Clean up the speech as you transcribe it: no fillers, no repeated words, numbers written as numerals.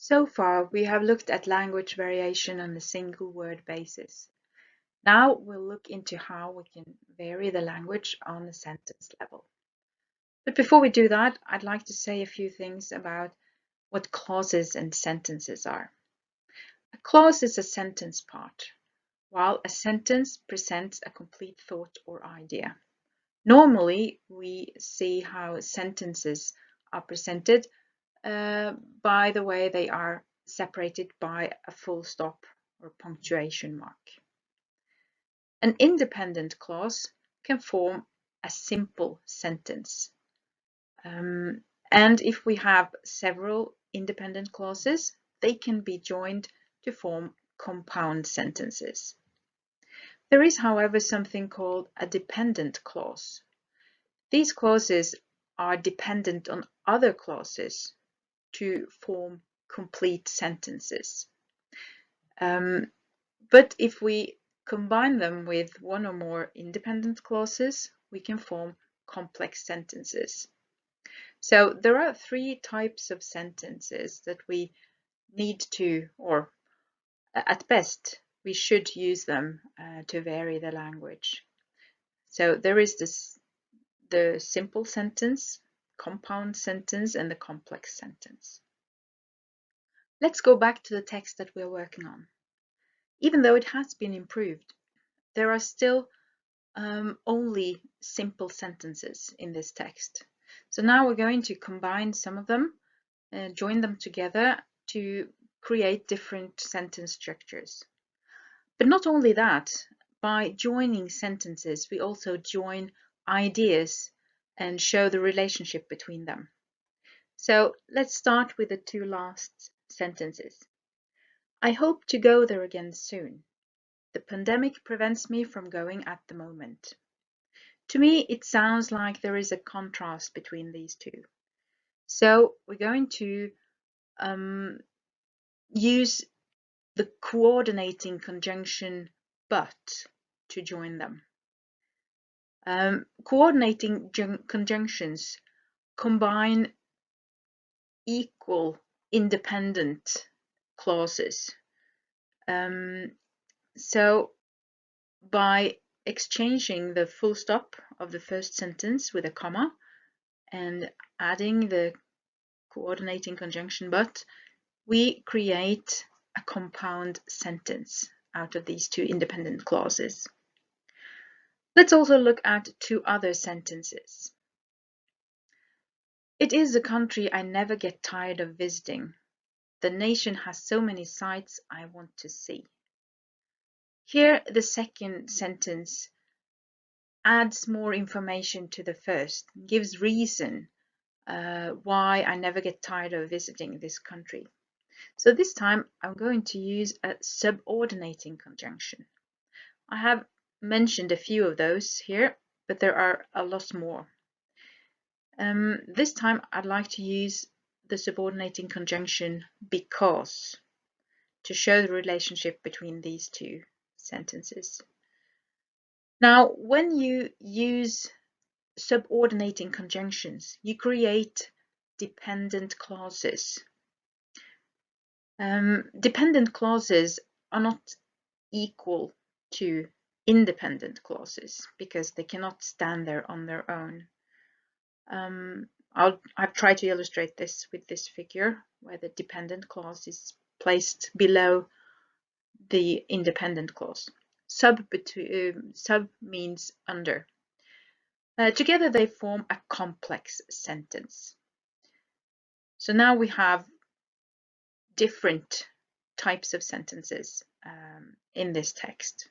So far, we have looked at language variation on a single word basis. Now we'll look into how we can vary the language on a sentence level. But before we do that, I'd like to say a few things about what clauses and sentences are. A clause is a sentence part, while a sentence presents a complete thought or idea. Normally, we see how sentences are presented by the way they are separated by a full stop or punctuation mark. An independent clause can form a simple sentence. And if we have several independent clauses, they can be joined to form compound sentences. There is, however, something called a dependent clause. These clauses are dependent on other clauses to form complete sentences. But if we combine them with one or more independent clauses, we can form complex sentences. So there are three types of sentences that we need to, or at best, we should use them to vary the language. So there is the simple sentence, compound sentence, and the complex sentence. Let's go back to the text that we're working on. Even though it has been improved, there are still only simple sentences in this text. So now we're going to combine some of them, join them together to create different sentence structures. But not only that, by joining sentences, we also join ideas and show the relationship between them. So let's start with the two last sentences. I hope to go there again soon. The pandemic prevents me from going at the moment. To me, it sounds like there is a contrast between these two. So we're going to use the coordinating conjunction but to join them. Coordinating conjunctions combine equal independent clauses. So by exchanging the full stop of the first sentence with a comma and adding the coordinating conjunction but, we create a compound sentence out of these two independent clauses. Let's also look at two other sentences. It is a country I never get tired of visiting. The nation has so many sights I want to see. Here, the second sentence adds more information to the first, gives reason why I never get tired of visiting this country. So this time I'm going to use a subordinating conjunction. I have mentioned a few of those here, but there are a lot more. This time I'd like to use the subordinating conjunction because to show the relationship between these two sentences. Now, when you use subordinating conjunctions, you create dependent clauses. Dependent clauses are not equal to independent clauses because they cannot stand there on their own. I've tried to illustrate this with this figure where the dependent clause is placed below the independent clause. Sub means under. Together they form a complex sentence. So now we have different types of sentences in this text.